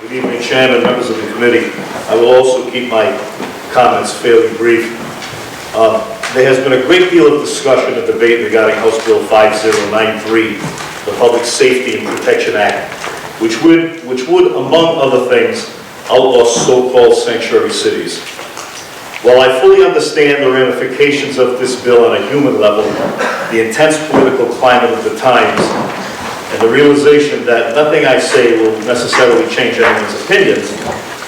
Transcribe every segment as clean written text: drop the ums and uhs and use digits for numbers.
Good evening, Chairman, members of the committee. I will also keep my comments fairly brief. There has been a great deal of discussion and debate regarding House Bill 5093, the Public Safety and Protection Act, which would, among other things, outlaw so-called sanctuary cities. While I fully understand the ramifications of this bill on a human level, the intense political climate of the times, and the realization that nothing I say will necessarily change anyone's opinions,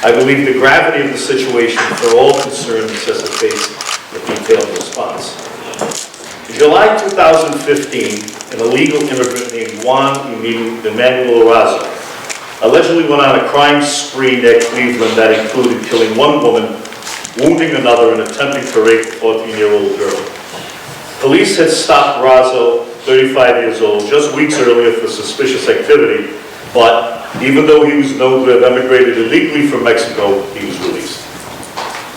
I believe the gravity of the situation for all concerned necessitates a detailed response. In July 2015, an illegal immigrant named Juan Emanuel Razo allegedly went on a crime spree near Cleveland that included killing one woman, wounding another, and attempting to rape a 14-year-old girl. Police had stopped Razo, 35 years old, just weeks earlier for suspicious activity, but even though he was known to have emigrated illegally from Mexico, he was released.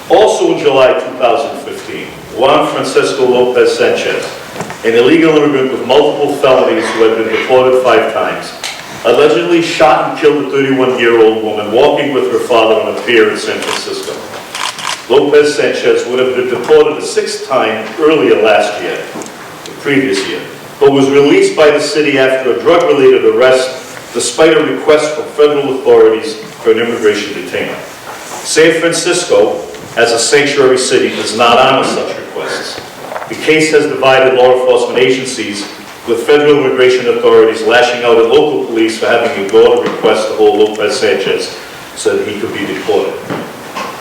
Also in July 2015, Juan Francisco Lopez Sanchez, an illegal immigrant with multiple felonies who had been deported 5 times, allegedly shot and killed a 31-year-old woman walking with her father on a pier in San Francisco. Lopez Sanchez would have been deported a 6th time earlier last year, the previous year, but was released by the city after a drug-related arrest despite a request from federal authorities for an immigration detainer. San Francisco, as a sanctuary city, does not honor such requests. The case has divided law enforcement agencies, with federal immigration authorities lashing out at local police for having ignored a request to hold Lopez Sanchez so that he could be deported.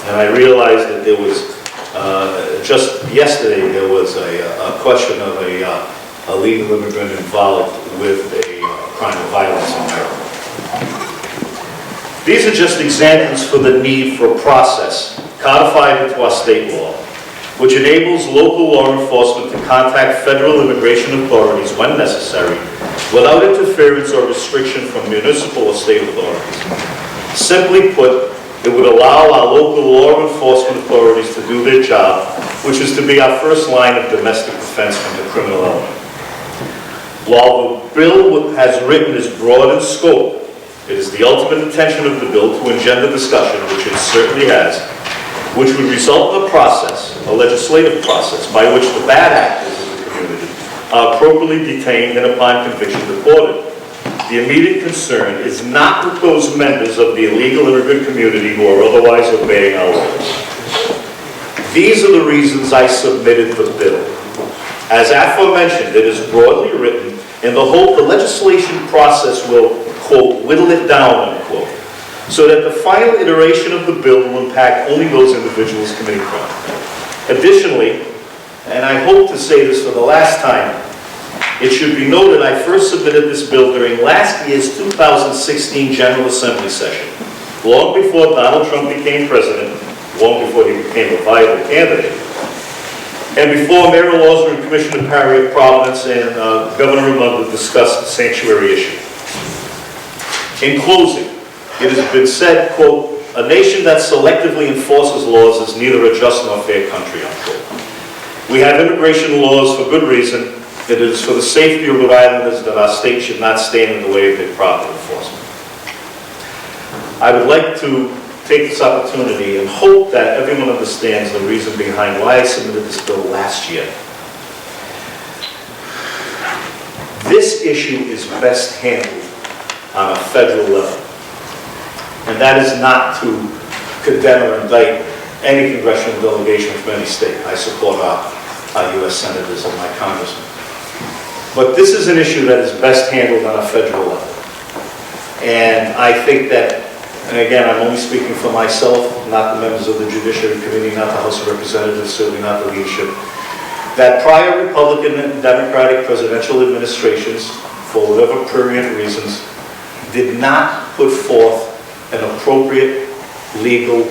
And I realized that there was, just yesterday, there was a question of a legal immigrant involved with a crime of violence in Maryland. These are just examples for the need for a process codified into our state law, which enables local law enforcement to contact federal immigration authorities when necessary, without interference or restriction from municipal or state authorities. Simply put, it would allow our local law enforcement authorities to do their job, which is to be our first line of domestic defense from the criminal element. While the bill as written is broad in scope, it is the ultimate intention of the bill to engender discussion, which it certainly has, which would result in a process, a legislative process, by which the bad actors in the community are appropriately detained and upon conviction deported. The immediate concern is not with those members of the illegal immigrant community who are otherwise obeying our laws. These are the reasons I submitted the bill. As aforementioned, it is broadly written in the hope the legislation process will, quote, whittle it down, unquote, so that the final iteration of the bill will impact only those individuals committing crime. Additionally, and I hope to say this for the last time, it should be noted I first submitted this bill during last year's 2016 General Assembly session, long before Donald Trump became president, long before he became a viable candidate, and before Mayor Lawson and Commissioner Parry of Providence and Governor Raimondo discussed the sanctuary issue. In closing, it has been said, quote, a nation that selectively enforces laws is neither a just nor fair country, unquote. We have immigration laws for good reason. It is for the safety of Rhode Islanders that our state should not stand in the way of their proper enforcement. I would like to take this opportunity and hope that everyone understands the reason behind why I submitted this bill last year. This issue is best handled on a federal level. And that is not to condemn or indict any congressional delegation from any state. I support our U.S. senators and my congressmen. But this is an issue that is best handled on a federal level. And I think that, and again, I'm only speaking for myself, not the members of the Judiciary Committee, not the House of Representatives, certainly not the leadership, that prior Republican and Democratic presidential administrations, for whatever prurient reasons, did not put forth an appropriate, legal,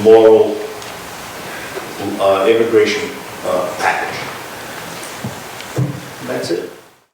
moral immigration package. And that's it.